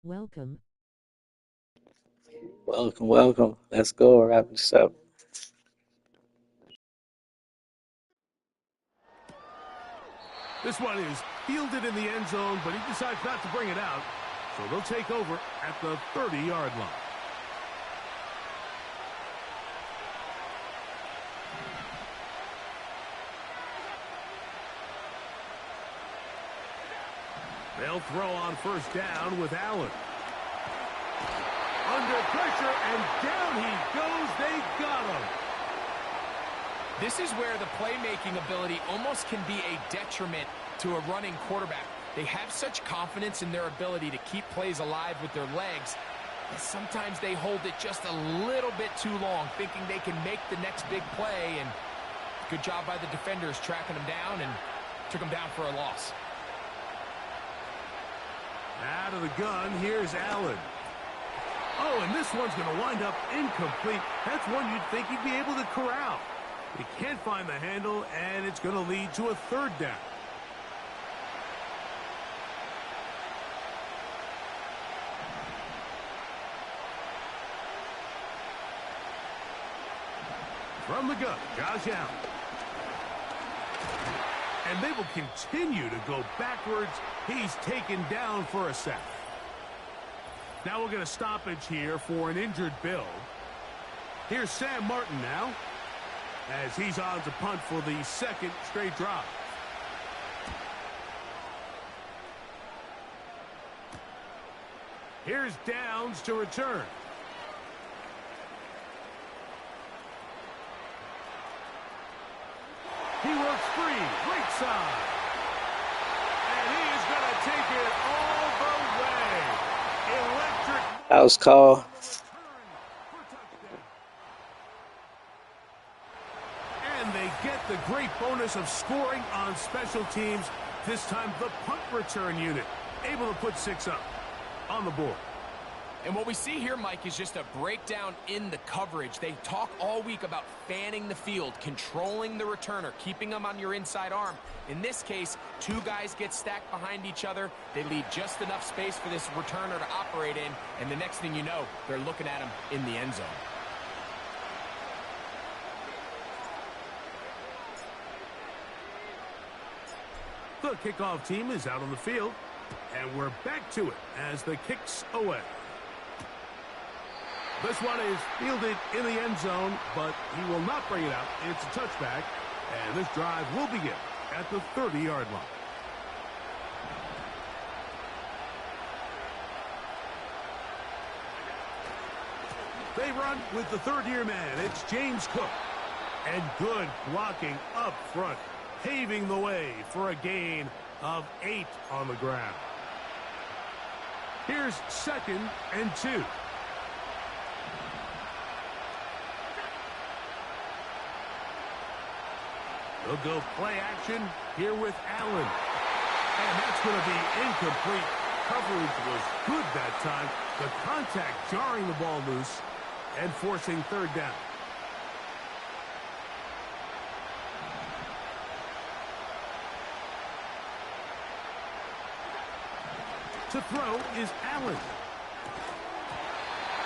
Welcome. Welcome, welcome. Let's go. Wrap this up. This one is fielded in the end zone, but he decides not to bring it out. So they'll take over at the 30-yard line. They'll throw on first down with Allen. Under pressure, and down he goes. They got him. This is where the playmaking ability almost can be a detriment to a running quarterback. They have such confidence in their ability to keep plays alive with their legs that sometimes they hold it just a little bit too long, thinking they can make the next big play, and good job by the defenders tracking them down and took them down for a loss. Out of the gun, here's Allen. Oh, and this one's going to wind up incomplete. That's one you'd think he'd be able to corral. He can't find the handle, and it's going to lead to a third down. From the gun, Josh Allen. And they will continue to go backwards. He's taken down for a sack. Now we'll get a stoppage here for an injured Bill. Here's Sam Martin now, as he's on to punt for the second straight drive. Here's Downs to return. He works free, right side. And he is going to take it all the way. Electric. That was called. And they get the great bonus of scoring on special teams. This time the punt return unit able to put 6 up on the board. And what we see here, Mike, is just a breakdown in the coverage. They talk all week about fanning the field, controlling the returner, keeping them on your inside arm. In this case, 2 guys get stacked behind each other. They leave just enough space for this returner to operate in, and the next thing you know, they're looking at him in the end zone. The kickoff team is out on the field, and we're back to it as the kick's away. This one is fielded in the end zone, but he will not bring it out. It's a touchback, and this drive will begin at the 30-yard line. They run with the third-year man. It's James Cook. And good blocking up front, paving the way for a gain of 8 on the ground. Here's 2nd and 2. They'll go play action here with Allen. And that's going to be incomplete. Coverage was good that time. The contact jarring the ball loose and forcing third down. To throw is Allen.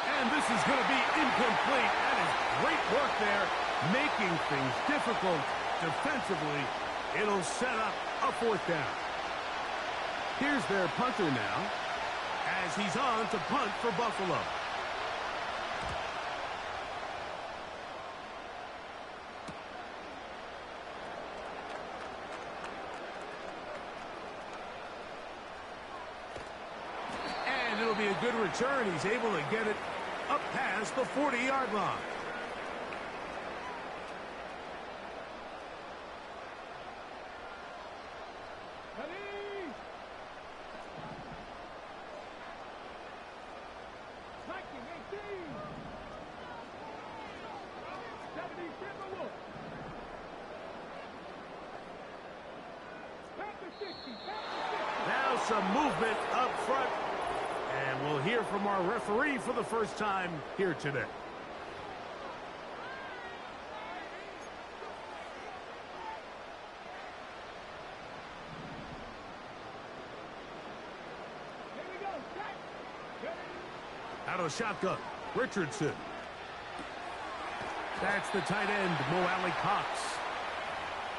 And this is going to be incomplete. That is great work there, making things difficult defensively. It'll set up a 4th down. Here's their punter now, as he's on to punt for Buffalo. And it'll be a good return. He's able to get it up past the 40-yard line. Now some movement up front. And we'll hear from our referee for the first time here today. Out of the shotgun, Richardson. That's the tight end, Mo Alley-Cox.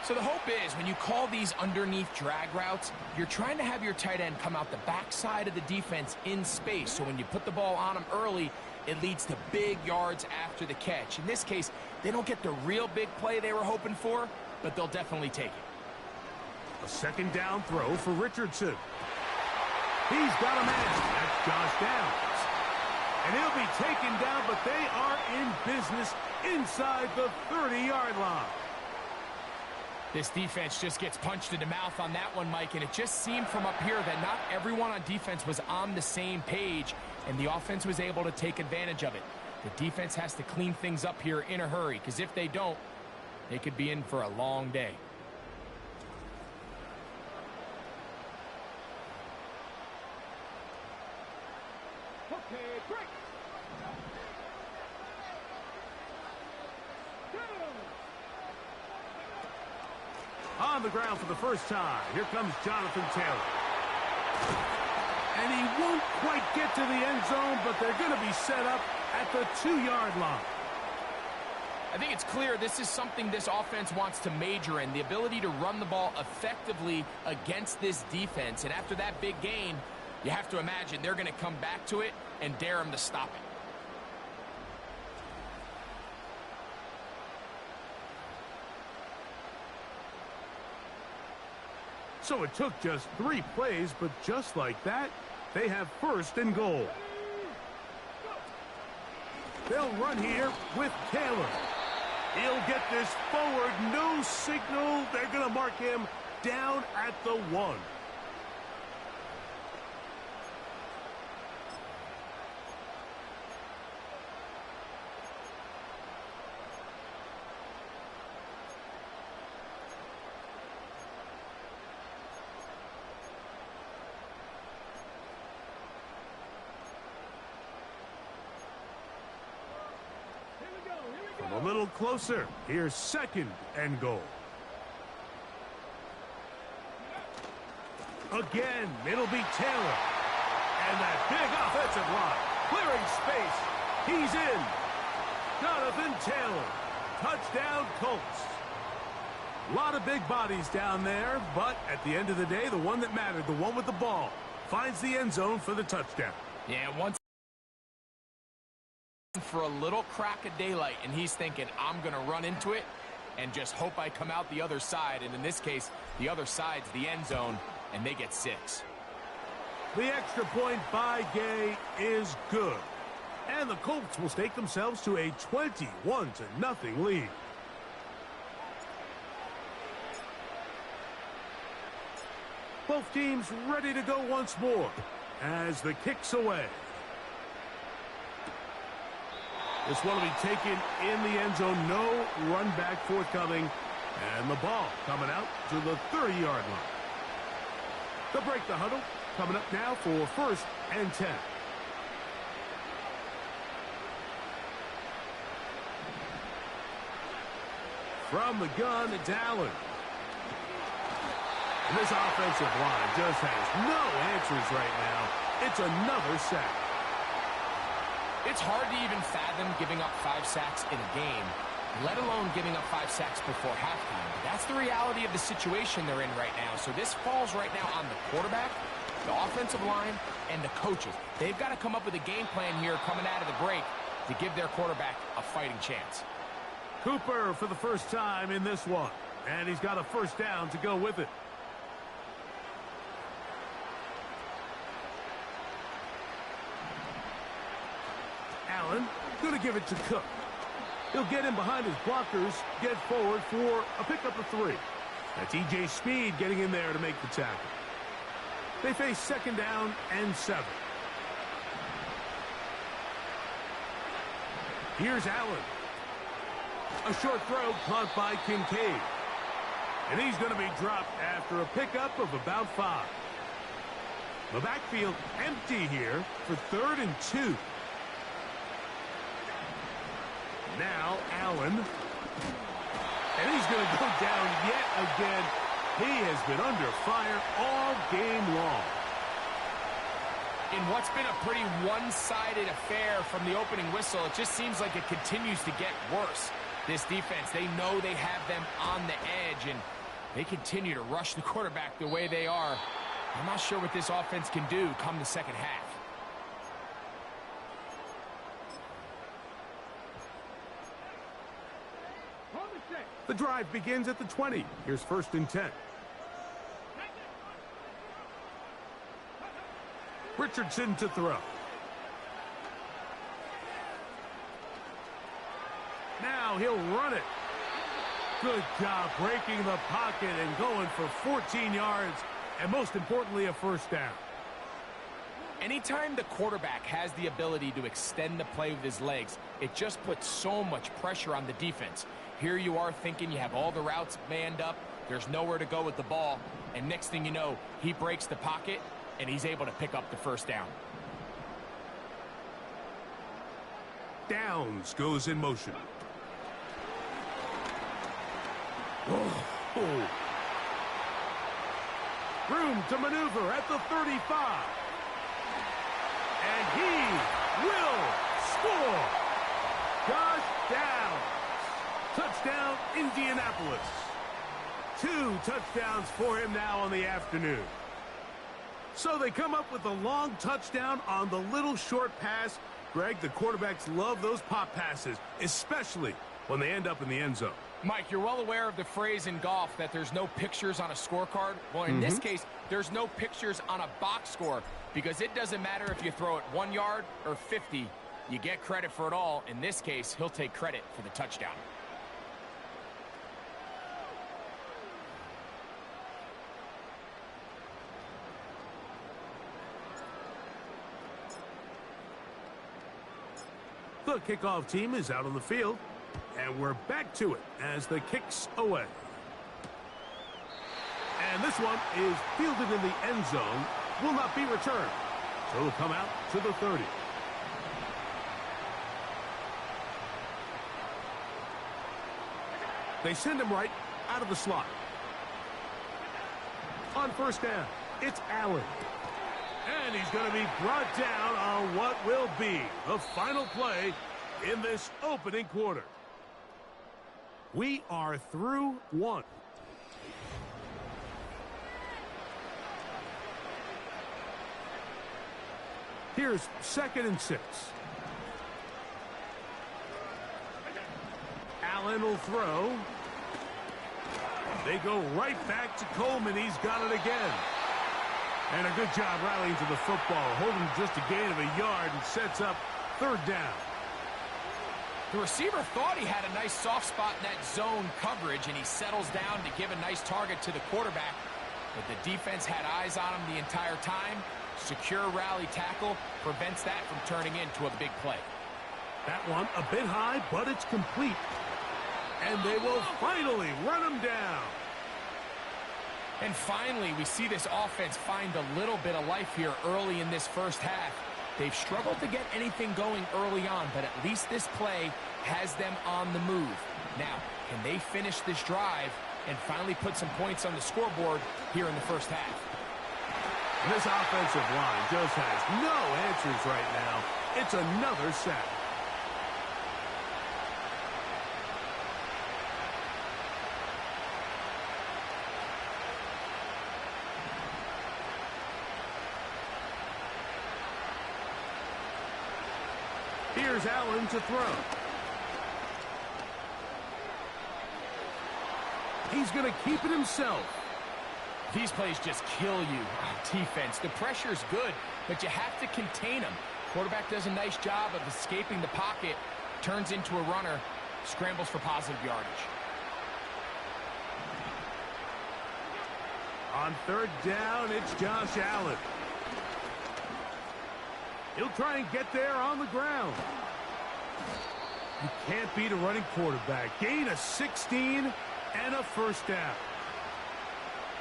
So the hope is when you call these underneath drag routes, you're trying to have your tight end come out the backside of the defense in space. So when you put the ball on him early, it leads to big yards after the catch. In this case, they don't get the real big play they were hoping for, but they'll definitely take it. A second down throw for Richardson. He's got a man. That's Josh Downs. And he'll be taken down, but they are in business inside the 30-yard line. This defense just gets punched in the mouth on that one, Mike, and it just seemed from up here that not everyone on defense was on the same page, and the offense was able to take advantage of it. The defense has to clean things up here in a hurry, because if they don't, they could be in for a long day. Okay, break. On the ground for the first time. Here comes Jonathan Taylor. And he won't quite get to the end zone, but they're going to be set up at the 2-yard line. I think it's clear this is something this offense wants to major in, the ability to run the ball effectively against this defense. And after that big gain, you have to imagine they're going to come back to it and dare him to stop it. So it took just 3 plays, but just like that, they have first and goal. They'll run here with Taylor. He'll get this forward, no signal. They're going to mark him down at the 1. A little closer. Here's second and goal. Again, it'll be Taylor. And that big offensive line. Clearing space. He's in. Jonathan Taylor. Touchdown, Colts. A lot of big bodies down there, but at the end of the day, the one that mattered, the one with the ball, finds the end zone for the touchdown. Yeah, once for a little crack of daylight, and he's thinking, I'm going to run into it and just hope I come out the other side. And in this case, the other side's the end zone, and they get 6. The extra point by Gay is good. And the Colts will stake themselves to a 21-0 lead. Both teams ready to go once more as the kick's away. This one will be taken in the end zone. No run back forthcoming. And the ball coming out to the 30-yard line. They'll break the huddle. Coming up now for first and 10. From the gun, it's Allen. And this offensive line just has no answers right now. It's another sack. It's hard to even fathom giving up 5 sacks in a game, let alone giving up 5 sacks before halftime. But that's the reality of the situation they're in right now. So this falls right now on the quarterback, the offensive line, and the coaches. They've got to come up with a game plan here coming out of the break to give their quarterback a fighting chance. Cooper for the first time in this one. And he's got a first down to go with it. Allen going to give it to Cook. He'll get in behind his blockers, get forward for a pickup of 3. That's E.J. Speed getting in there to make the tackle. They face second down and 7. Here's Allen. A short throw caught by Kincaid. And he's going to be dropped after a pickup of about 5. The backfield empty here for 3rd and 2. Now Allen. And he's going to go down yet again. He has been under fire all game long. In what's been a pretty one-sided affair from the opening whistle, it just seems like it continues to get worse. This defense, they know they have them on the edge, and they continue to rush the quarterback the way they are. I'm not sure what this offense can do come the second half. The drive begins at the 20. Here's 1st and 10. Richardson to throw. Now he'll run it. Good job breaking the pocket and going for 14 yards, and most importantly, a 1st down. Anytime the quarterback has the ability to extend the play with his legs, it just puts so much pressure on the defense. Here you are thinking you have all the routes manned up, there's nowhere to go with the ball, and next thing you know, he breaks the pocket, and he's able to pick up the 1st down. Downs goes in motion. Whoa. Room to maneuver at the 35. And he will score. Josh Downs. Touchdown, Indianapolis. 2 touchdowns for him now on the afternoon. So they come up with a long touchdown on the little short pass. Greg, the quarterbacks love those pop passes, especially when they end up in the end zone. Mike, you're well aware of the phrase in golf that there's no pictures on a scorecard. Well, in this case, there's no pictures on a box score because it doesn't matter if you throw it 1 yard or 50. You get credit for it all. In this case, he'll take credit for the touchdown. The kickoff team is out on the field, and we're back to it as the kick's away. And this one is fielded in the end zone, will not be returned. So it'll come out to the 30. They send him right out of the slot. On 1st down, it's Allen. And he's going to be brought down on what will be the final play in this opening quarter. We are through 1. Here's 2nd and 6. Allen will throw. They go right back to Coleman. He's got it again. And a good job rallying to the football, holding just a gain of a yard and sets up 3rd down. The receiver thought he had a nice soft spot in that zone coverage, and he settles down to give a nice target to the quarterback. But the defense had eyes on him the entire time. Secure rally tackle prevents that from turning into a big play. That one a bit high, but it's complete. And they will finally run him down. And finally, we see this offense find a little bit of life here early in this 1st half. They've struggled to get anything going early on, but at least this play has them on the move. Now, can they finish this drive and finally put some points on the scoreboard here in the 1st half? This offensive line just has no answers right now. It's another sack. Here's Allen to throw. He's going to keep it himself. These plays just kill you on defense. The pressure's good, but you have to contain them. Quarterback does a nice job of escaping the pocket, turns into a runner, scrambles for positive yardage. On 3rd down, it's Josh Allen. He'll try and get there on the ground. You can't beat a running quarterback. Gain of 16 and a 1st down.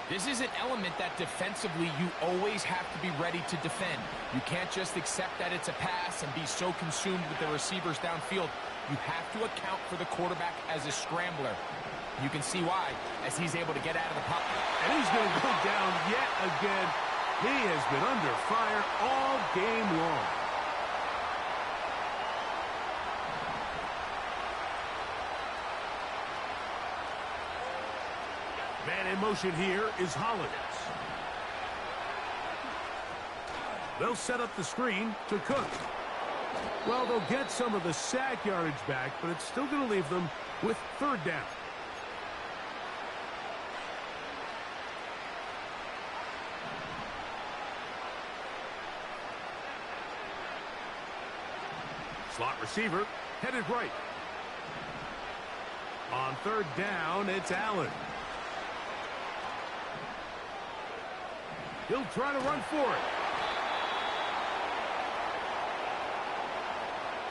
This is an element that defensively you always have to be ready to defend. You can't just accept that it's a pass and be so consumed with the receivers downfield. You have to account for the quarterback as a scrambler. You can see why, as he's able to get out of the pocket. And he's going to go down yet again. He has been under fire all game long. Man in motion here is Hollins. They'll set up the screen to Cook. Well, they'll get some of the sack yardage back, but it's still going to leave them with third down. Slot receiver headed right. On third down, it's Allen. He'll try to run for it.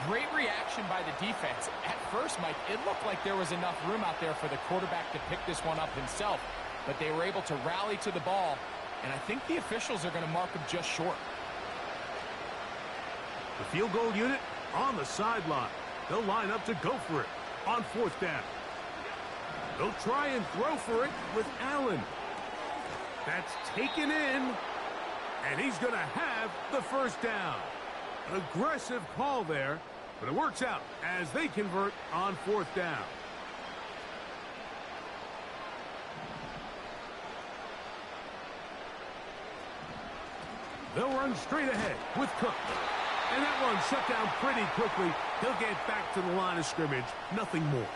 Great reaction by the defense. At first, Mike, it looked like there was enough room out there for the quarterback to pick this one up himself, but they were able to rally to the ball, and I think the officials are going to mark him just short. The field goal unit on the sideline. They'll line up to go for it on fourth down. They'll try and throw for it with Allen. That's taken in, and he's going to have the first down. An aggressive call there, but it works out as they convert on fourth down. They'll run straight ahead with Cook. And that one shut down pretty quickly. He'll get back to the line of scrimmage. Nothing more.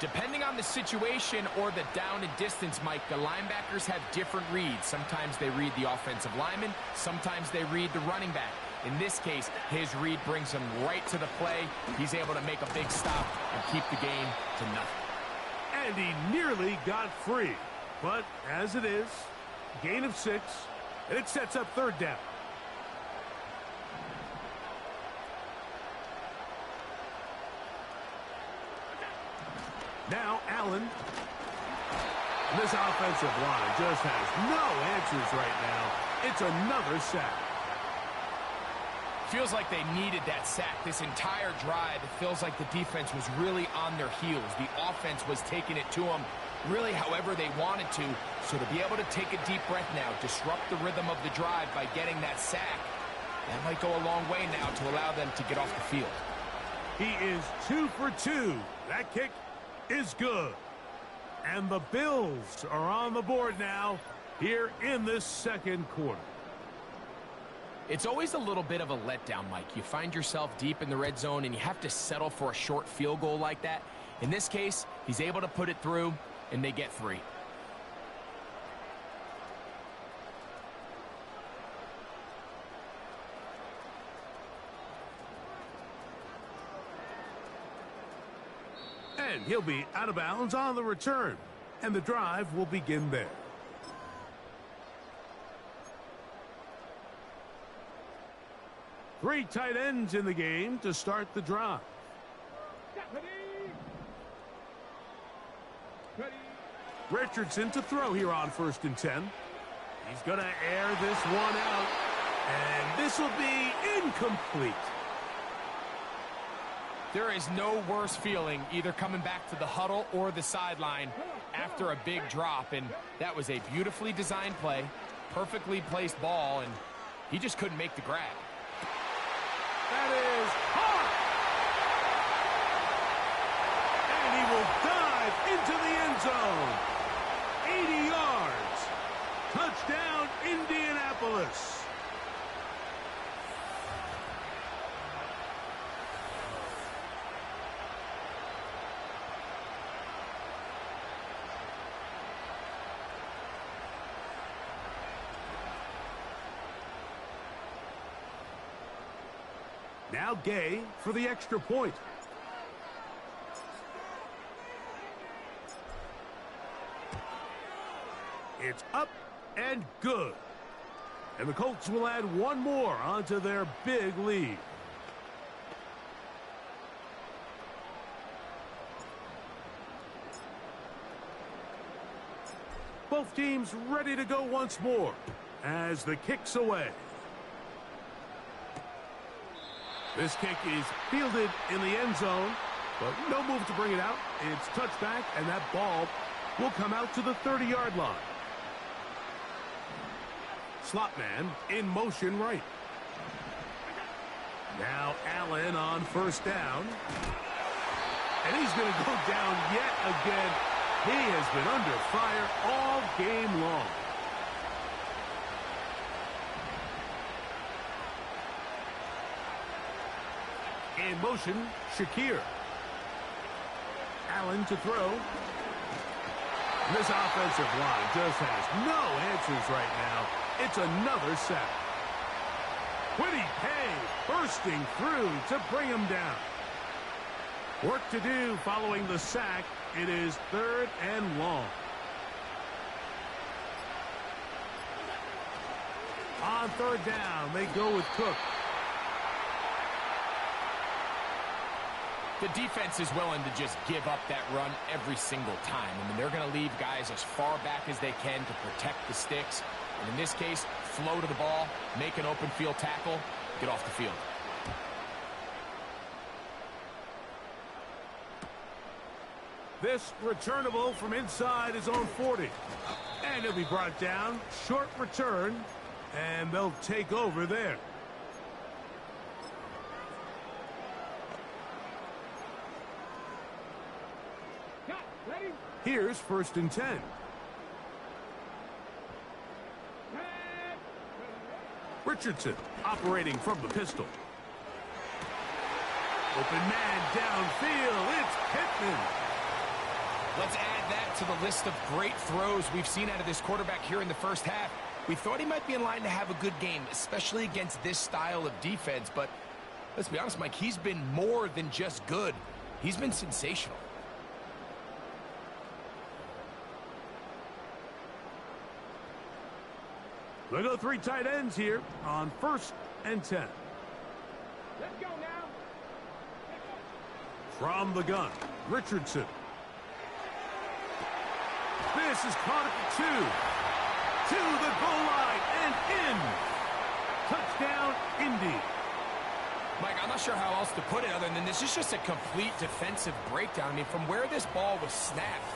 Depending on the situation or the down and distance, Mike, the linebackers have different reads. Sometimes they read the offensive lineman. Sometimes they read the running back. In this case, his read brings him right to the play. He's able to make a big stop and keep the game to nothing. And he nearly got free. But as it is, gain of 6, and it sets up third down. Now Allen. And this offensive line just has no answers right now. It's another sack. Feels like they needed that sack. This entire drive, it feels like the defense was really on their heels. The offense was taking it to them really however they wanted to. So to be able to take a deep breath now, disrupt the rhythm of the drive by getting that sack, that might go a long way now to allow them to get off the field. He is 2 for 2. That kick is good. And the Bills are on the board now here in this second quarter. It's always a little bit of a letdown, Mike. You find yourself deep in the red zone and you have to settle for a short field goal like that. In this case, he's able to put it through and they get 3. And he'll be out of bounds on the return. And the drive will begin there. Three tight ends in the game to start the drive. Richardson to throw here on 1st and 10. He's going to air this one out. And this will be incomplete. There is no worse feeling either coming back to the huddle or the sideline after a big drop. And that was a beautifully designed play, perfectly placed ball, and he just couldn't make the grab. That is hard. And he will dive into the end zone. 80 yards. Touchdown, Indianapolis. Now Gay for the extra point. It's up and good. And the Colts will add one more onto their big lead. Both teams ready to go once more as the kick's away. This kick is fielded in the end zone, but no move to bring it out. It's touchback, and that ball will come out to the 30-yard line. Slot man in motion right. Now Allen on first down. And he's going to go down yet again. He has been under fire all game long. In motion, Shakir. Allen to throw. This offensive line just has no answers right now. It's another sack. Kwity Paye bursting through to bring him down. Work to do following the sack. It is 3rd and long. On 3rd down, they go with Cook. The defense is willing to just give up that run every single time. I mean, they're going to leave guys as far back as they can to protect the sticks. And in this case, flow to the ball, make an open field tackle, get off the field. This returnable from inside his own 40. And he'll be brought down. Short return. And they'll take over there. Here's 1st and 10. Richardson operating from the pistol. Open man downfield. It's Pittman. Let's add that to the list of great throws we've seen out of this quarterback here in the first half. We thought he might be in line to have a good game, especially against this style of defense. But let's be honest, Mike, he's been more than just good. He's been sensational. They go 3 tight ends here on 1st and 10. Let's go now. From the gun, Richardson. This is caught at the 2. To the goal line and in. Touchdown, Indy. Mike, I'm not sure how else to put it other than this is just a complete defensive breakdown. I mean, from where this ball was snapped,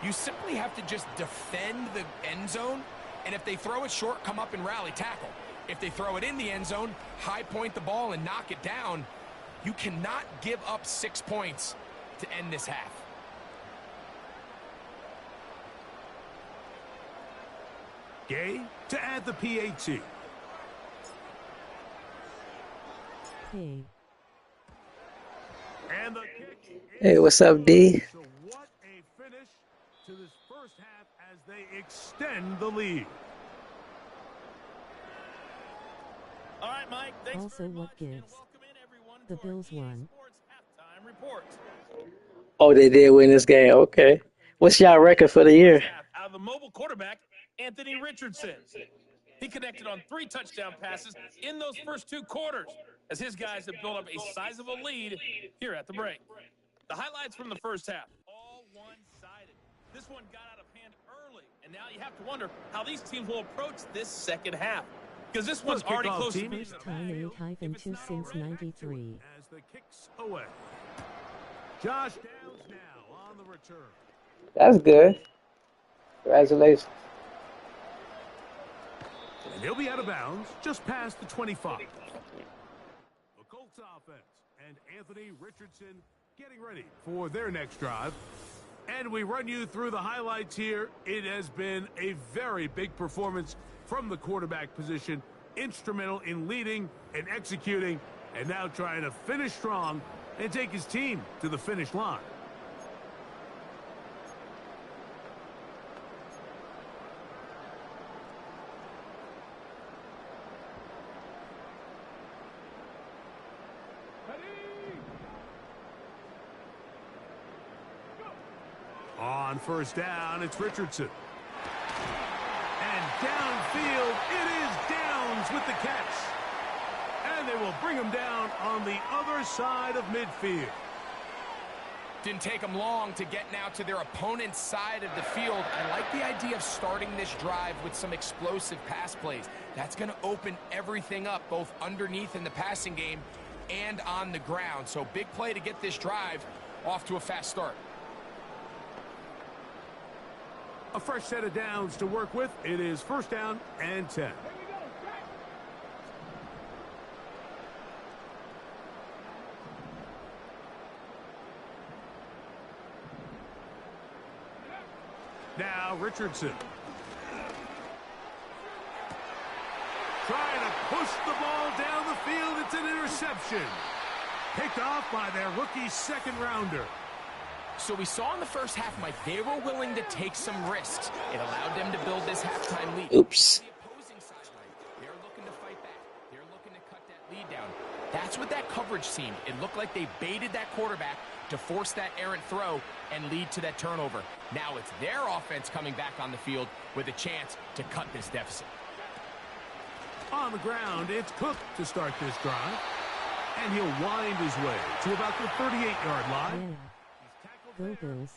you simply have to just defend the end zone. And if they throw it short, come up and rally tackle. If they throw it in the end zone, high point the ball and knock it down. You cannot give up 6 points to end this half. Gay to add the PAT. Hey. And the kick. Hey, what's up, D? So what a finish to this first half as they extend the lead. All right, Mike. Thanks Also, very what much, and gives? welcome in everyone The to our Bills EA won. Sports halftime report. Oh, they did win this game. Okay. What's y'all record for the year? Out of the mobile quarterback, Anthony Richardson. He connected on 3 touchdown passes in those first 2 quarters as his guys have built up a sizable lead here at the break. The highlights from the first half, all one-sided. This one got out of hand early, and now you have to wonder how these teams will approach this second half. Because this one's already kickoff close to team. being First time 8-2 since 93. As the kicks away. Josh Downs now on the return. That's good. Congratulations. And he'll be out of bounds just past the 25. The Colts offense and Anthony Richardson getting ready for their next drive. And we run you through the highlights here. It has been a very big performance from the quarterback position. Instrumental in leading and executing, and now trying to finish strong and take his team to the finish line. On first down, it's Richardson. And downfield, it is Downs with the catch. And they will bring him down on the other side of midfield. Didn't take them long to get now to their opponent's side of the field. I like the idea of starting this drive with some explosive pass plays. That's going to open everything up, both underneath in the passing game and on the ground. So big play to get this drive off to a fast start. A fresh set of downs to work with. It is first down and 10. now Richardson. Trying to push the ball down the field. It's an interception. Picked off by their rookie second rounder. So we saw in the first half, Mike, they were willing to take some risks. It allowed them to build this halftime lead. Oops. The opposing sideline, they're looking to fight back. They're looking to cut that lead down. That's what that coverage seemed. It looked like they baited that quarterback to force that errant throw and lead to that turnover. Now it's their offense coming back on the field with a chance to cut this deficit. On the ground, it's Cook to start this drive. And he'll wind his way to about the 38-yard line. Yeah. Go Bills.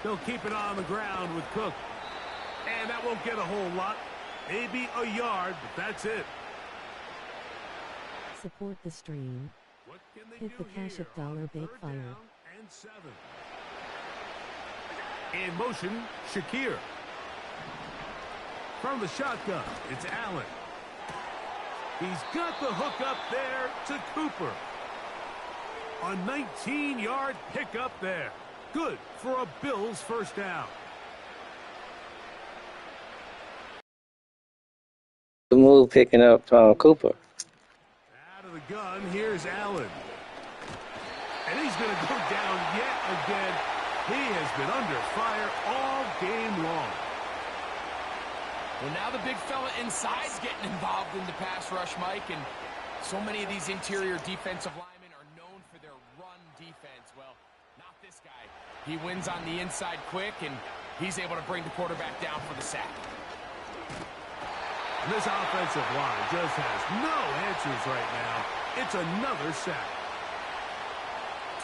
They'll keep it on the ground with Cook. And that won't get a whole lot. Maybe a yard, but that's it. Support the stream. What can they Hit the do Cash here App dollar on bake third fire. down and 7? In motion, Shakir. From the shotgun, it's Allen. He's got the hook up there to Cooper. A 19-yard pickup there. Good for a Bills first down. The move picking up Cooper. Out of the gun, here's Allen. And he's going to go down yet again. He has been under fire all game long. Well, now the big fella inside's getting involved in the pass rush, Mike, and so many of these interior defensive linemen are known for their run defense. Well, not this guy. He wins on the inside quick, and he's able to bring the quarterback down for the sack. And this offensive line just has no answers right now. It's another sack.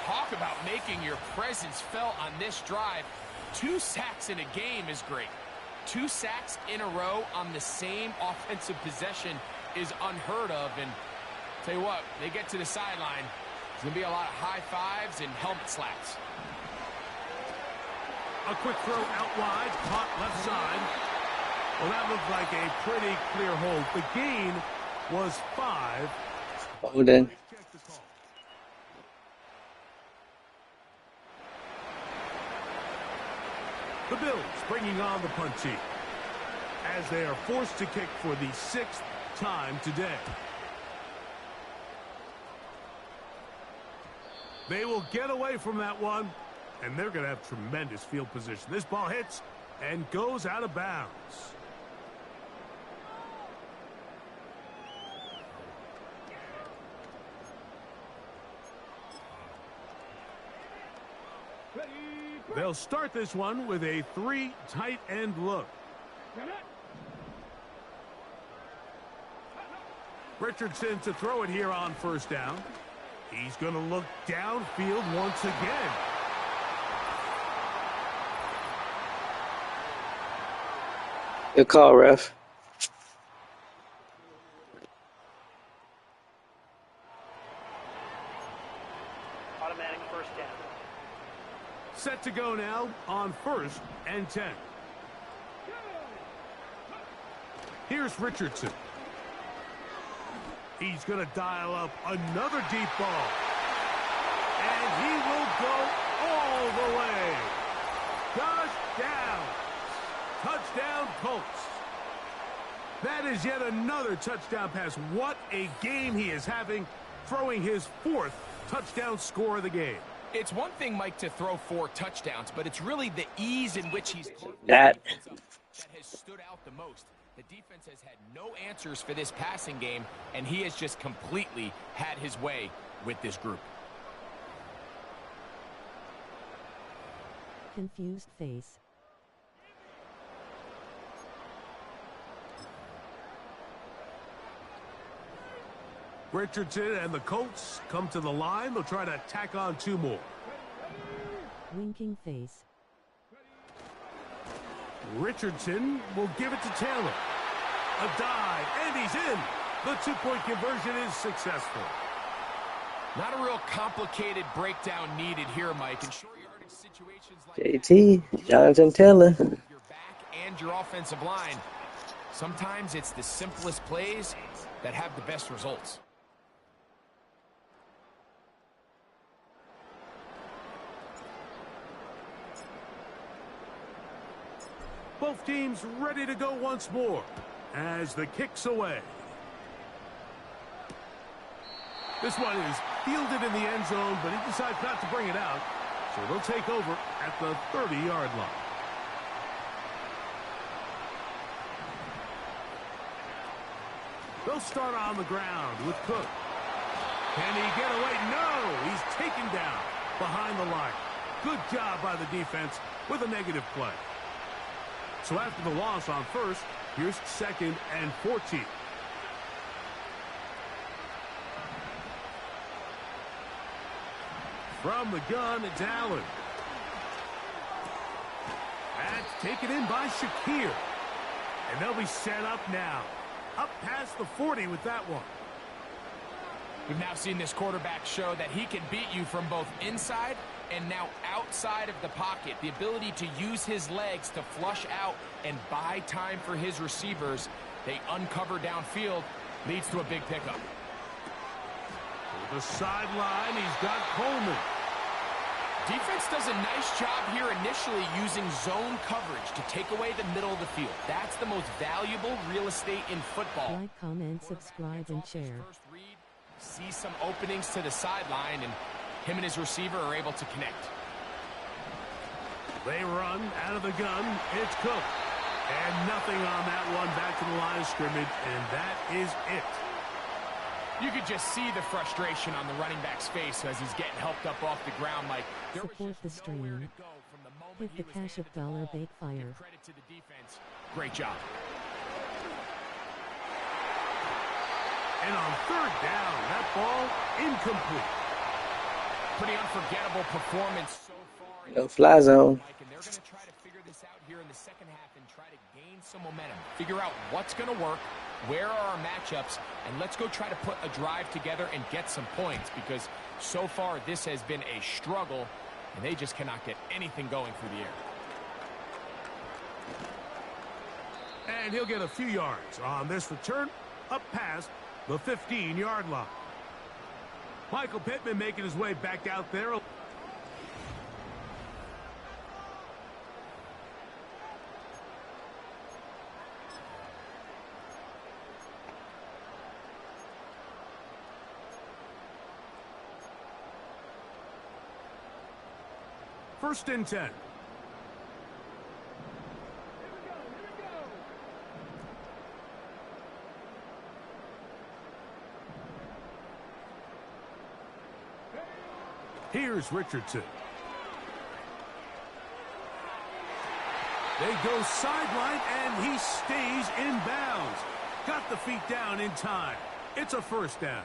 Talk about making your presence felt on this drive. 2 sacks in a game is great. 2 sacks in a row on the same offensive possession is unheard of. And tell you what, they get to the sideline, there's going to be a lot of high fives and helmet slaps. A quick throw out wide, caught left side. Well, that looked like a pretty clear hold. The gain was 5. Holding. The Bills bringing on the punt team as they are forced to kick for the 6th time today. They will get away from that one, and they're going to have tremendous field position. This ball hits and goes out of bounds. They'll start this one with a 3 tight end look. Richardson to throw it here on first down. He's going to look downfield once again. Good call, ref. Automatic first down. Set to go now on 1st and 10. Here's Richardson. He's going to dial up another deep ball. And he will go all the way. Touchdown. Touchdown, Colts. That is yet another touchdown pass. What a game he is having, throwing his 4th touchdown score of the game. It's one thing, Mike, to throw 4 touchdowns, but it's really the ease in which he's That has stood out the most. The defense has had no answers for this passing game, and he has just completely had his way with this group. Confused face. Richardson and the Colts come to the line. They'll try to tack on 2 more. Winking face. Richardson will give it to Taylor. A dive, and he's in. The 2-point conversion is successful. Not a real complicated breakdown needed here, Mike. In short yardage situations like JT, Jonathan Taylor. your back and your offensive line, sometimes it's the simplest plays that have the best results. Both teams ready to go once more as the kick's away. This one is fielded in the end zone, but he decides not to bring it out. So they'll take over at the 30-yard line. They'll start on the ground with Cook. Can he get away? No! He's taken down behind the line. Good job by the defense with a negative play. So after the loss on first, here's 2nd and 14. From the gun, it's Allen. That's taken in by Shakir. And they'll be set up now. Up past the 40 with that one. We've now seen this quarterback show that he can beat you from both inside and now outside of the pocket. The ability to use his legs to flush out and buy time for his receivers. They uncover downfield, leads to a big pickup. To the sideline, he's got Coleman. Defense does a nice job here initially using zone coverage to take away the middle of the field. That's the most valuable real estate in football. Like, comment, subscribe, and share. First read, see some openings to the sideline, and him and his receiver are able to connect. They run out of the gun. It's Cook. And nothing on that one. Back to the line of scrimmage, and that is it. You could just see the frustration on the running back's face as he's getting helped up off the ground. Like there was Support just the nowhere to stream. go from the moment Hit he the was cash of handed the $1 ball. bake fire. Give credit to the defense. Great job. And on 3rd down, that ball incomplete. Pretty unforgettable performance so far. No fly zone. Mike, and they're going to try to figure this out here in the second half and try to gain some momentum. Figure out what's going to work, where are our matchups, and let's go try to put a drive together and get some points because so far this has been a struggle, and they just cannot get anything going through the air. And he'll get a few yards on this return up past the 15-yard line. Michael Pittman making his way back out there. First and 10. Here's Richardson. They go sideline, and he stays in bounds. Got the feet down in time. It's a first down.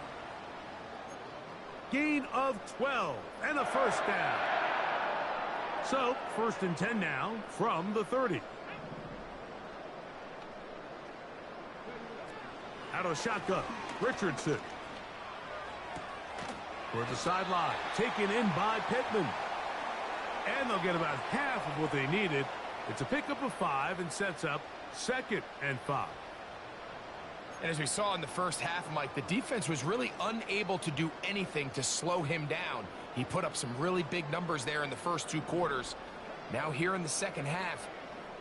Gain of 12 and a first down. So, first and 10 now from the 30. Out of the shotgun, Richardson. Toward the sideline, taken in by Pittman. And they'll get about half of what they needed. It's a pickup of 5 and sets up 2nd and 5. And as we saw in the first half, Mike, the defense was really unable to do anything to slow him down. He put up some really big numbers there in the first 2 quarters. Now here in the second half,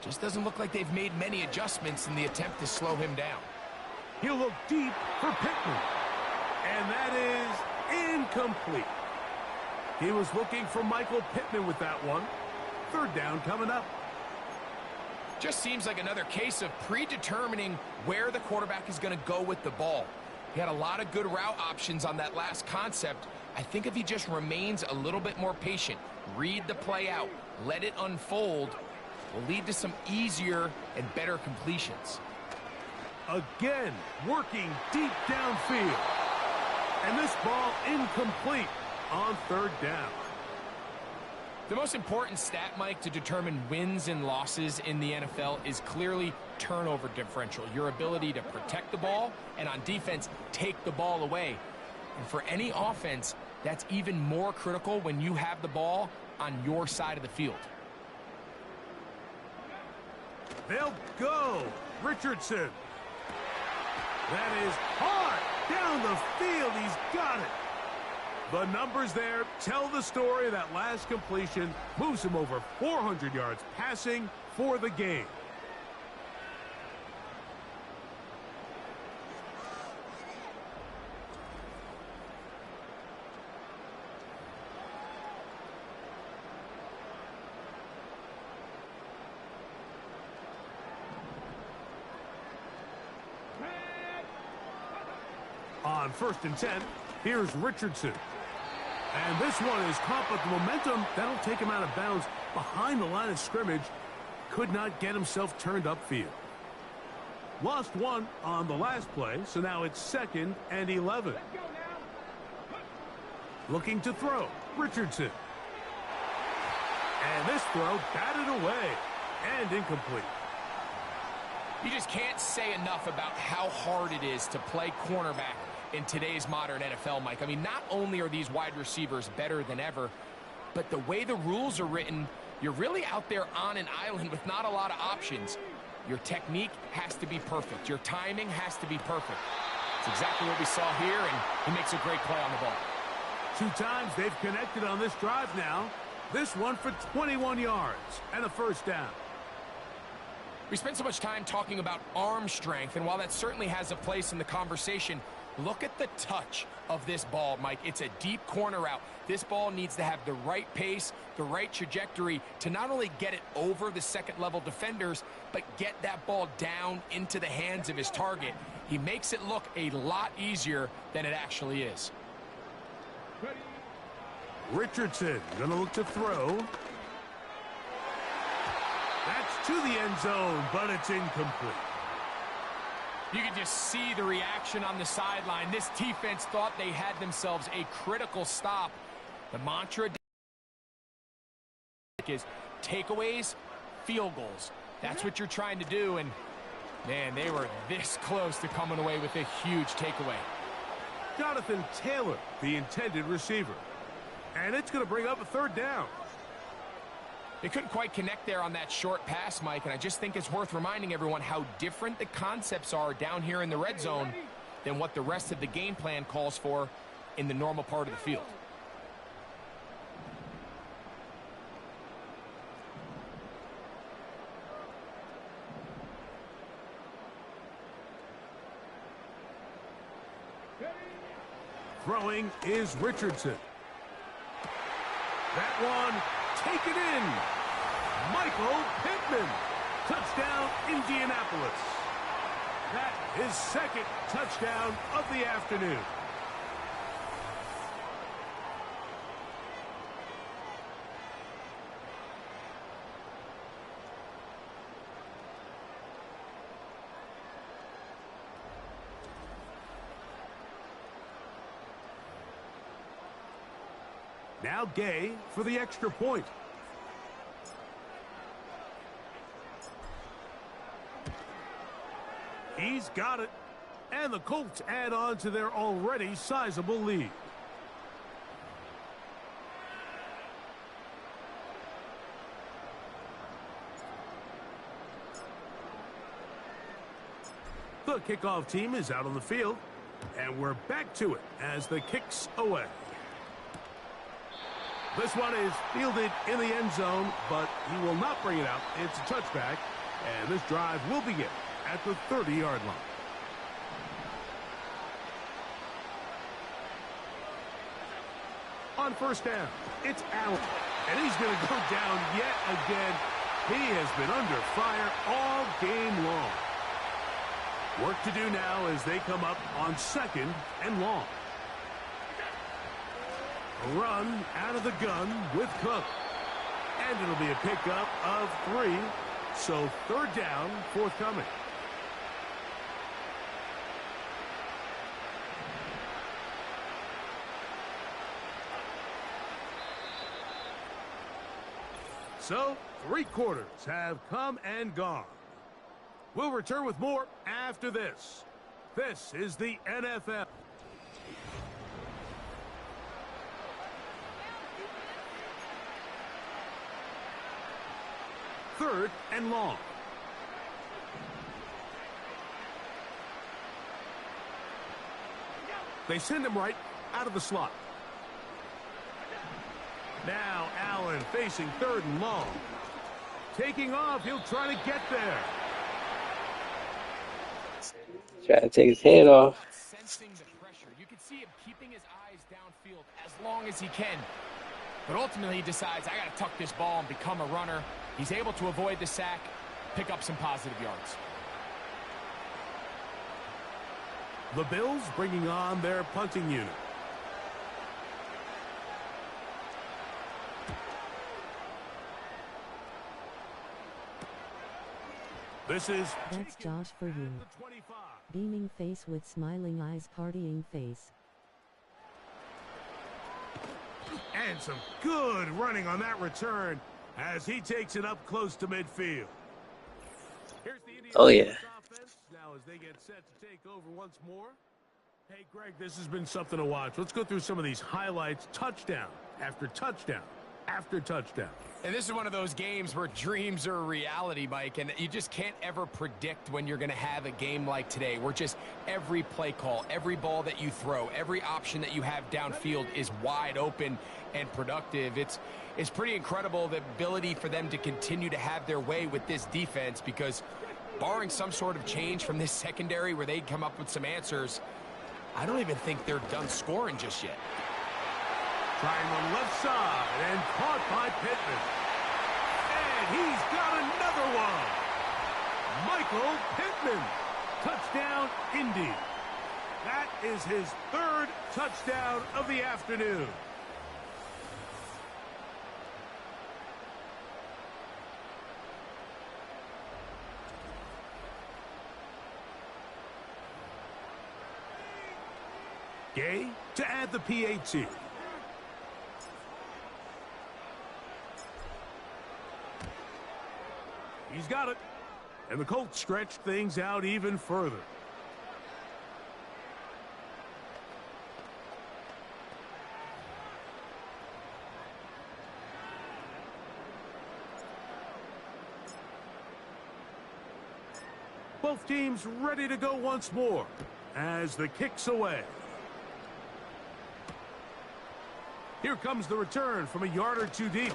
just doesn't look like they've made many adjustments in the attempt to slow him down. He'll look deep for Pittman. And that is incomplete. He was looking for Michael Pittman with that one. 3rd down coming up. Just seems like another case of predetermining where the quarterback is going to go with the ball. He had a lot of good route options on that last concept. I think if he just remains a little bit more patient, read the play out, let it unfold, will lead to some easier and better completions. Again, working deep downfield. And this ball incomplete on 3rd down. The most important stat, Mike, to determine wins and losses in the NFL is clearly turnover differential, your ability to protect the ball and on defense take the ball away. And for any offense, that's even more critical when you have the ball on your side of the field. They'll go. Richardson. That is hard down the field. He's got it. The numbers there tell the story. That last completion moves him over 400 yards passing for the game. On 1st and 10, here's Richardson. And this one is caught, but the momentum, that'll take him out of bounds behind the line of scrimmage. Could not get himself turned upfield. Lost one on the last play, so now it's 2nd and 11. Looking to throw, Richardson. And this throw batted away and incomplete. You just can't say enough about how hard it is to play cornerback in today's modern NFL, Mike. I mean, not only are these wide receivers better than ever, but the way the rules are written, you're really out there on an island with not a lot of options. Your technique has to be perfect. Your timing has to be perfect. It's exactly what we saw here, and he makes a great play on the ball. 2 times they've connected on this drive now. This one for 21 yards and a 1st down. We spent so much time talking about arm strength, and while that certainly has a place in the conversation, look at the touch of this ball, Mike. It's a deep corner route. This ball needs to have the right pace, the right trajectory to not only get it over the second-level defenders, but get that ball down into the hands of his target. He makes it look a lot easier than it actually is. Richardson going to look to throw. That's to the end zone, but it's incomplete. You can just see the reaction on the sideline. This defense thought they had themselves a critical stop. The mantra is takeaways, field goals. That's what you're trying to do, and man, they were this close to coming away with a huge takeaway. Jonathan Taylor, the intended receiver. And it's going to bring up a 3rd down. They couldn't quite connect there on that short pass, Mike, and I just think it's worth reminding everyone how different the concepts are down here in the red zone than what the rest of the game plan calls for in the normal part of the field. Throwing is Richardson. That one taken in. Michael Pittman. Touchdown, Indianapolis. That is 2nd touchdown of the afternoon. Now Gay for the extra point. He's got it. And the Colts add on to their already sizable lead. The kickoff team is out on the field. And we're back to it as the kick's away. This one is fielded in the end zone, but he will not bring it out. It's a touchback, and this drive will begin at the 30-yard line. On 1st down, it's Allen, and he's going to go down yet again. He has been under fire all game long. Work to do now as they come up on 2nd and long. A run out of the gun with Cook. And it'll be a pickup of 3. So 3rd down forthcoming. So 3 quarters have come and gone. We'll return with more after this. This is the NFL. Third and long. They send him right out of the slot. Now Allen facing 3rd and long. Taking off, he'll try to get there. Try to take his head off. Sensing the pressure. You can see him keeping his eyes downfield as long as he can. But ultimately he decides, I got to tuck this ball and become a runner. He's able to avoid the sack, pick up some positive yards. The Bills bringing on their punting unit. This is That's Josh for you. the 25. Beaming face with smiling eyes, partying face. And some good running on that return as he takes it up close to midfield. Here's the Indians Oh, yeah. offense now as they get set to take over once more. Hey, Greg, this has been something to watch. Let's go through some of these highlights. Touchdown after touchdown after touchdown. And this is one of those games where dreams are a reality, Mike, and you just can't ever predict when you're going to have a game like today, where just every play call, every ball that you throw, every option that you have downfield is wide open and productive. It's pretty incredible, the ability for them to continue to have their way with this defense, because barring some sort of change from this secondary where they come up with some answers, I don't even think they're done scoring just yet. Trying on the left side and caught by Pittman. And he's got another one. Michael Pittman. Touchdown, Indy. That is his third touchdown of the afternoon. Gay to add the PAT. He's got it. And the Colts stretch things out even further. Both teams ready to go once more as the kick's away. Here comes the return from a yard or two deep.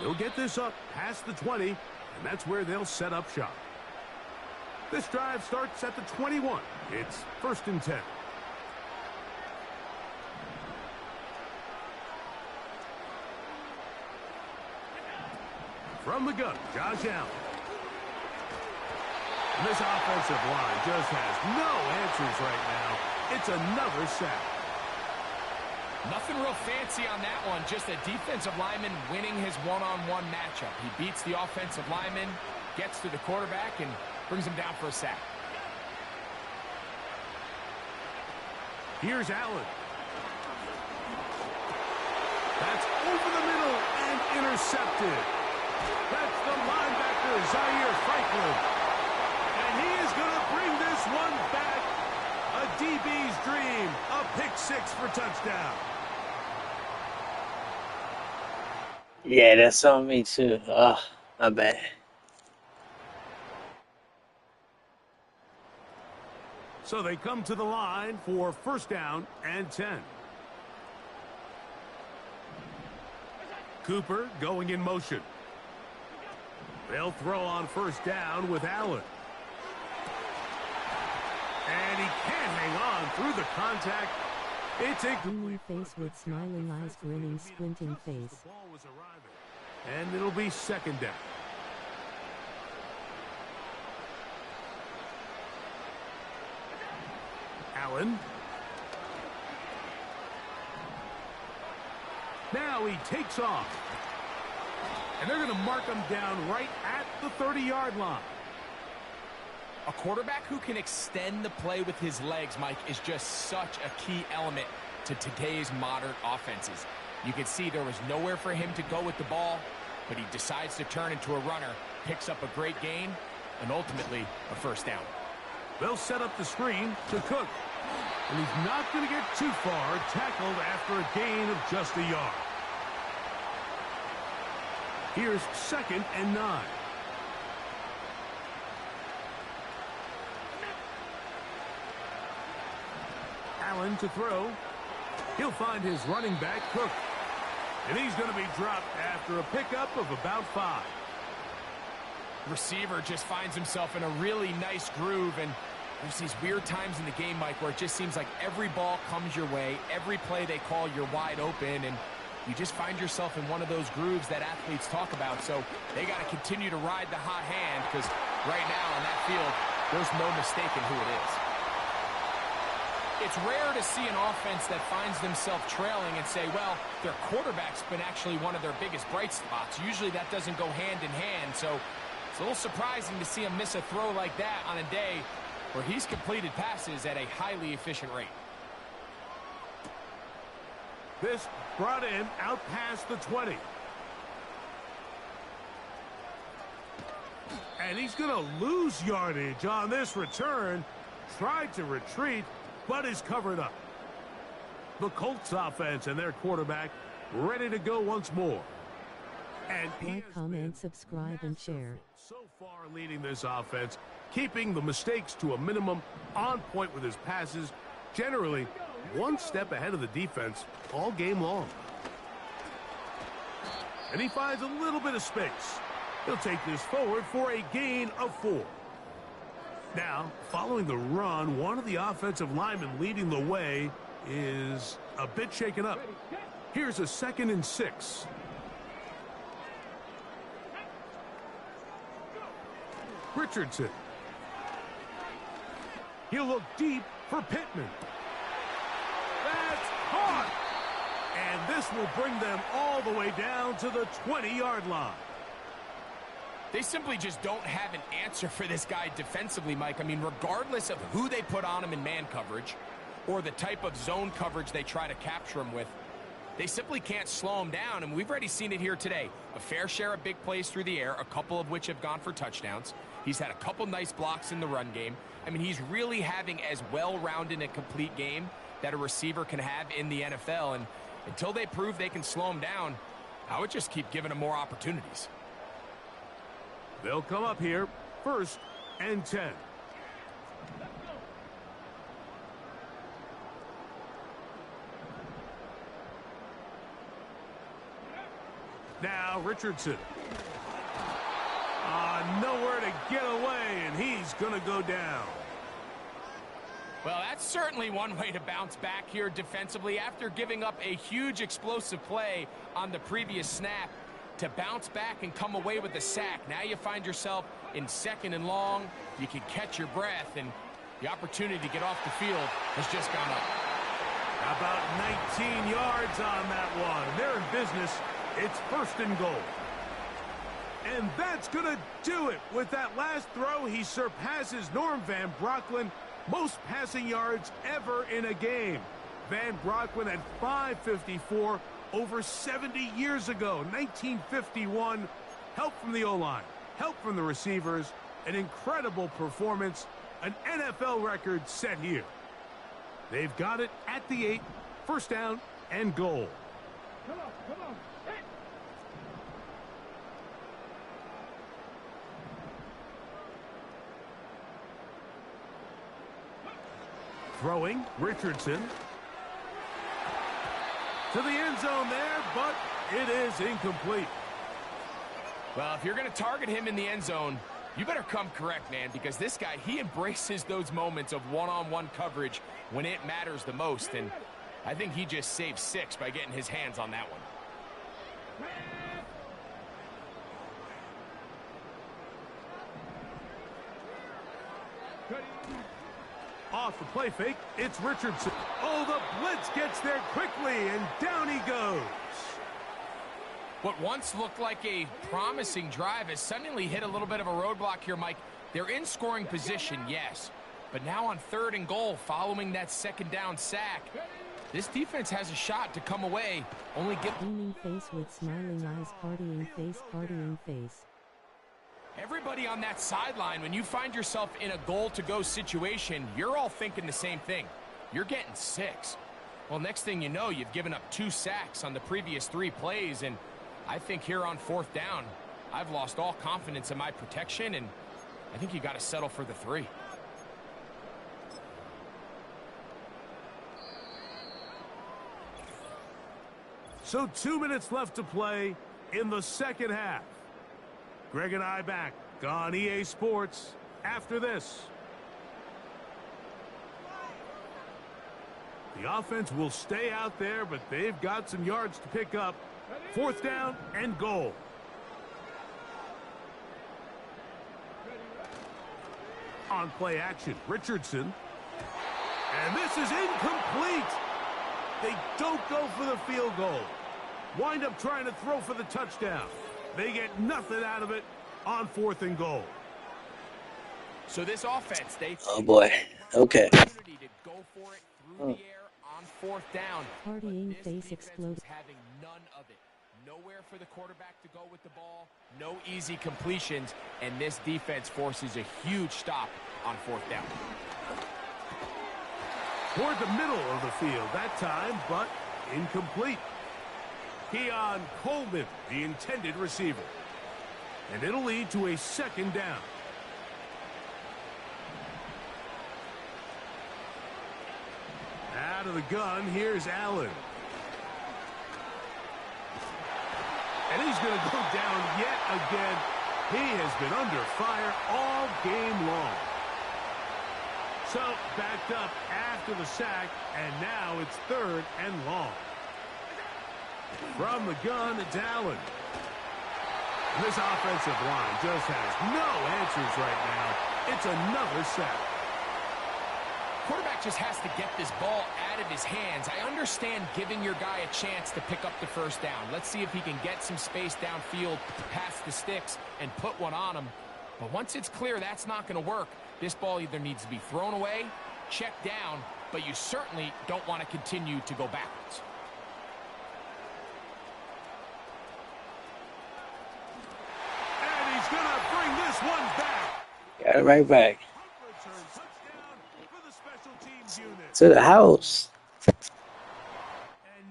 They'll get this up past the 20, and that's where they'll set up shop. This drive starts at the 21. It's 1st and 10. From the gun, Josh Allen. And this offensive line just has no answers right now. It's another sack. Nothing real fancy on that one, just a defensive lineman winning his one-on-one matchup. He beats the offensive lineman, gets to the quarterback, and brings him down for a sack. Here's Allen. That's over the middle and intercepted. That's the linebacker, Zaire Franklin. And he is going to bring this one back. A DB's dream, a pick six for touchdown. Yeah, that's on me too. Oh, my bad. So they come to the line for 1st down and 10. Cooper going in motion. They'll throw on 1st down with Allen. And he can't hang on through the contact. It's a Beaming face with smiling eyes, grinning, squinting face. The ball was arriving. And it'll be 2nd down. Allen. Now he takes off. And they're going to mark him down right at the 30-yard line. A quarterback who can extend the play with his legs, Mike, is just such a key element to today's modern offenses. You can see there was nowhere for him to go with the ball, but he decides to turn into a runner, picks up a great gain, and ultimately a 1st down. They'll set up the screen to Cook. And he's not going to get too far, tackled after a gain of just a yard. Here's 2nd and 9. Allen to throw. He'll find his running back, Cook. And he's going to be dropped after a pickup of about 5. Receiver just finds himself in a really nice groove, and there's these weird times in the game, Mike, where it just seems like every ball comes your way, every play they call, you're wide open, and you just find yourself in one of those grooves that athletes talk about. So they got to continue to ride the hot hand, because right now on that field, there's no mistaking who it is. It's rare to see an offense that finds themselves trailing and say, well, their quarterback's been actually one of their biggest bright spots. Usually that doesn't go hand in hand, so it's a little surprising to see him miss a throw like that on a day where he's completed passes at a highly efficient rate. This brought him out past the 20. And he's going to lose yardage on this return. Tried to retreat, but is covered up. The Colts offense and their quarterback ready to go once more. And Like, comment, subscribe, and share. So far leading this offense, keeping the mistakes to a minimum, on point with his passes, generally one step ahead of the defense all game long. And he finds a little bit of space. He'll take this forward for a gain of 4. Now, following the run, one of the offensive linemen leading the way is a bit shaken up. Here's a 2nd and 6. Richardson. He'll look deep for Pittman. That's caught. And this will bring them all the way down to the 20-yard line. They simply just don't have an answer for this guy defensively, Mike. I mean, regardless of who they put on him in man coverage or the type of zone coverage they try to capture him with, they simply can't slow him down, and we've already seen it here today. A fair share of big plays through the air, a couple of which have gone for touchdowns. He's had a couple nice blocks in the run game. I mean, he's really having as well-rounded and complete game that a receiver can have in the NFL, and until they prove they can slow him down, I would just keep giving him more opportunities. They'll come up here, 1st and 10. Now Richardson. Nowhere to get away, and he's going to go down. Well, that's certainly one way to bounce back here defensively after giving up a huge explosive play on the previous snap. To bounce back and come away with a sack. Now you find yourself in 2nd and long. You can catch your breath, and the opportunity to get off the field has just gone up. About 19 yards on that one. They're in business. It's 1st and goal. And that's going to do it. With that last throw, he surpasses Norm Van Brocklin. Most passing yards ever in a game. Van Brocklin at 554 over 70 years ago, 1951. Help from the O-line, help from the receivers, an incredible performance, an NFL record set here. They've got it at the 8, 1st down and goal. Come on. Hey. Throwing, Richardson. To the end zone there, but it is incomplete. Well, if you're going to target him in the end zone, you better come correct, man, because this guy, he embraces those moments of one-on-one coverage when it matters the most, and I think he just saved 6 by getting his hands on that one. Off the play fake, it's Richardson. Oh, the blitz gets there quickly, and down he goes. What once looked like a promising drive has suddenly hit a little bit of a roadblock here, Mike. They're in scoring position, yes, but now on 3rd and goal following that 2nd down sack, this defense has a shot to come away. Only get Beaming face with smiling eyes, partying face, partying face. Everybody on that sideline, when you find yourself in a goal-to-go situation, you're all thinking the same thing. You're getting 6. Well, next thing you know, you've given up 2 sacks on the previous 3 plays, and I think here on 4th down, I've lost all confidence in my protection, and I think you got to settle for the 3. So 2 minutes left to play in the 2nd half. Greg and I back on EA Sports after this. The offense will stay out there, but they've got some yards to pick up. 4th down and goal. on play action. Richardson. And this is incomplete. They don't go for the field goal. Wind up trying to throw for the touchdown. They get nothing out of it on 4th and goal. So this offense, they Oh boy. Okay. opportunity to go for it through the air on 4th down. Partying But this face defense exploded. was having none of it. Nowhere for the quarterback to go with the ball. No easy completions, and this defense forces a huge stop on 4th down. Toward the middle of the field that time, but incomplete. Keon Coleman, the intended receiver. And it'll lead to a 2nd down. Out of the gun, here's Allen. And he's going to go down yet again. He has been under fire all game long. So, backed up after the sack, and now it's 3rd and long. From the gun, it's Allen. And this offensive line just has no answers right now. It's another sack. Quarterback just has to get this ball out of his hands. I understand giving your guy a chance to pick up the 1st down. Let's see if he can get some space downfield past the sticks and put one on him. But once it's clear that's not going to work, this ball either needs to be thrown away, checked down, but you certainly don't want to continue to go backwards. And he's going to bring this one back. Got it right back Return touchdown for the special teams unit. to the house. And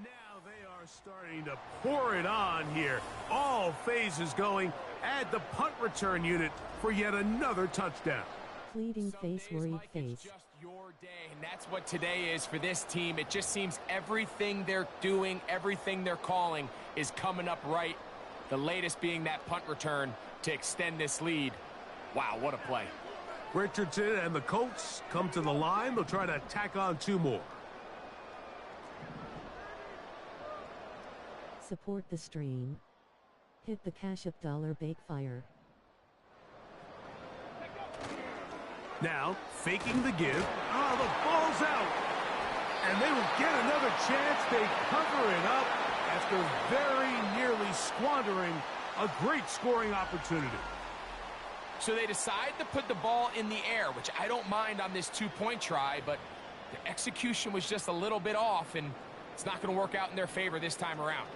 now they are starting to pour it on here. All phases going at the punt return unit for yet another touchdown. Pleading Some face, days worried like face. it's just your day, and that's what today is for this team. It just seems everything they're doing, everything they're calling is coming up right. The latest being that punt return to extend this lead. Wow, what a play. Richardson and the Colts come to the line. They'll try to tack on 2 more. Support the stream. Hit the Cash App $Bakefire. Now, faking the give. Oh, the ball's out. And they will get another chance. They cover it up after very nearly squandering a great scoring opportunity. So they decide to put the ball in the air, which I don't mind on this 2-point try, but the execution was just a little bit off, and it's not going to work out in their favor this time around.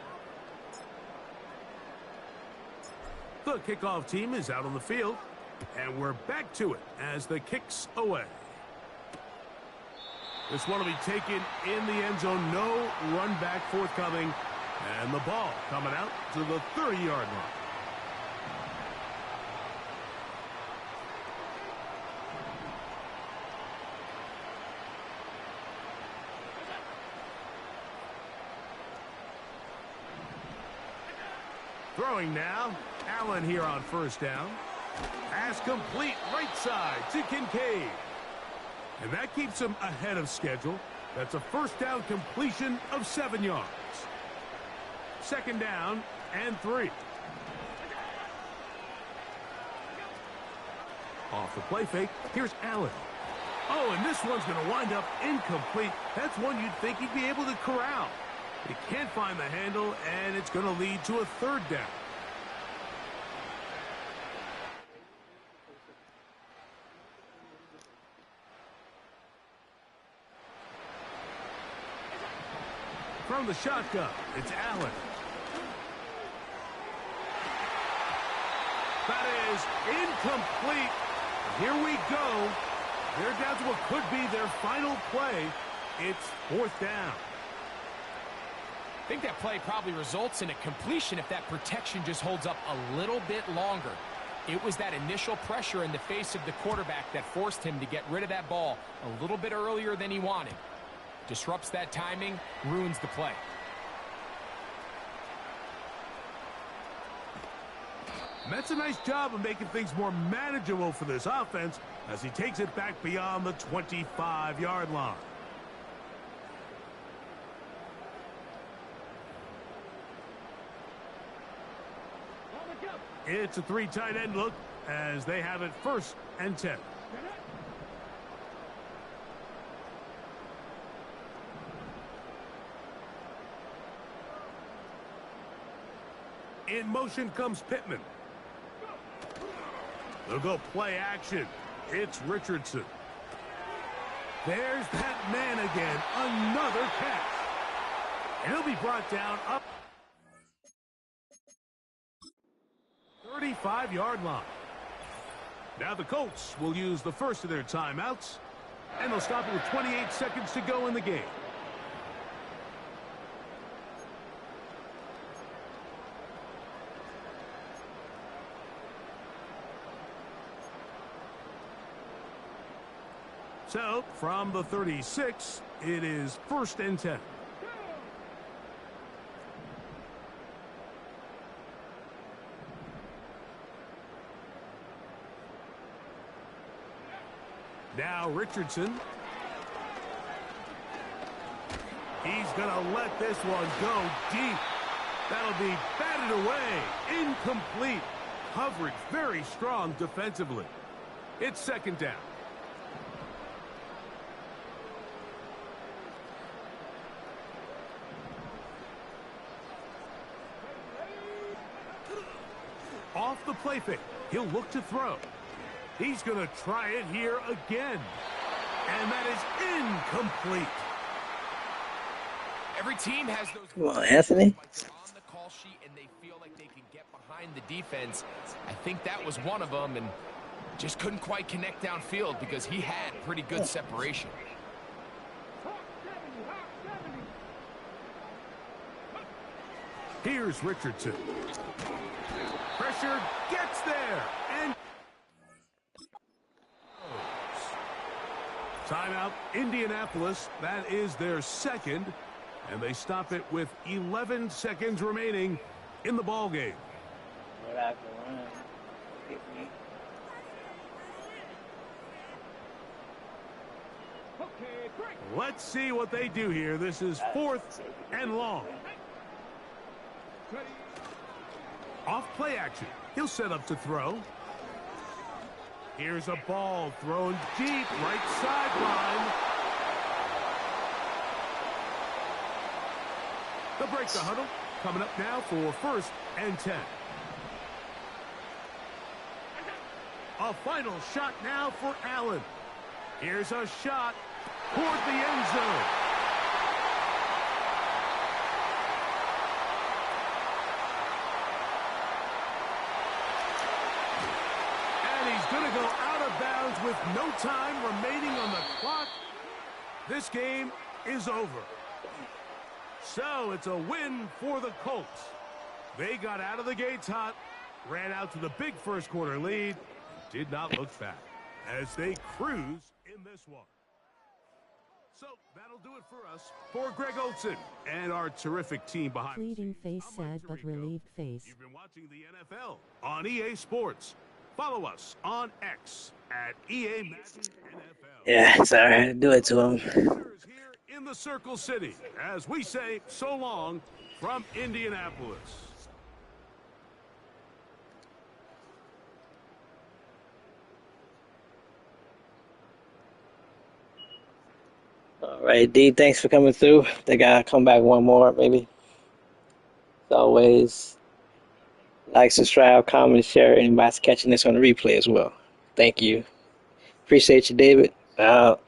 The kickoff team is out on the field, and we're back to it as the kick's away. This one will be taken in the end zone. No run back forthcoming, and the ball coming out to the 30-yard line. Throwing now, Allen here on 1st down. Pass complete right side to Kincaid. And that keeps him ahead of schedule. That's a 1st down completion of 7 yards. 2nd down and 3. Off the play fake, here's Allen. Oh, and this one's going to wind up incomplete. That's one you'd think he'd be able to corral. He can't find the handle, and it's going to lead to a 3rd down. From the shotgun, it's Allen. That is incomplete. Here we go. They're down to what could be their final play. It's 4th down. I think that play probably results in a completion if that protection just holds up a little bit longer. It was that initial pressure in the face of the quarterback that forced him to get rid of that ball a little bit earlier than he wanted. Disrupts that timing, ruins the play. That's a nice job of making things more manageable for this offense as he takes it back beyond the 25-yard line. It's a 3 tight end look as they have it 1st and 10. In motion comes Pittman. They'll go play action. It's Richardson. There's that man again. Another catch. And he'll be brought down up 35-yard line. Now the Colts will use the first of their timeouts, and they'll stop it with 28 seconds to go in the game. So, from the 36, it is 1st and 10. Now Richardson. He's going to let this one go deep. That'll be batted away. Incomplete. Coverage very strong defensively. It's 2nd down. Off the play fake. He'll look to throw. He's going to try it here again. And that is incomplete. Every team has those. Come on, Anthony. On the call sheet, and they feel like they can get behind the defense. I think that was one of them, and just couldn't quite connect downfield because he had pretty good separation. Here's Richardson. Pressure gets there. And timeout, Indianapolis. That is their 2nd. And they stop it with 11 seconds remaining in the ball game. Let's see what they do here. This is 4th and long. Off play action. He'll set up to throw. Here's a ball thrown deep right sideline. They'll break the huddle. Coming up now for 1st and 10. A final shot now for Allen. Here's a shot toward the end zone. And he's going to go out of bounds with no time remaining on the clock. This game is over. So it's a win for the Colts. They got out of the gates hot, ran out to the big first quarter lead, did not look back as they cruise in this one. So that'll do it for us. For Greg Olson and our terrific team behind Pleading the scenes, face, I'm Mike sad but Tirico. relieved face. You've been watching the NFL on EA Sports. Follow us on X at EA Madden NFL. Yeah, sorry, I had to do it to him. Here in the Circle City, as we say so long from Indianapolis. All right, D, thanks for coming through. They gotta come back one more, maybe. As always, like, subscribe, comment, share. Anybody's catching this on the replay as well. Thank you. Appreciate you, David. Out.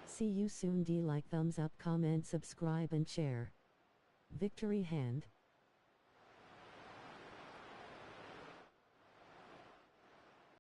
See you soon. D, like, thumbs up, comment, subscribe and share. Victory hand.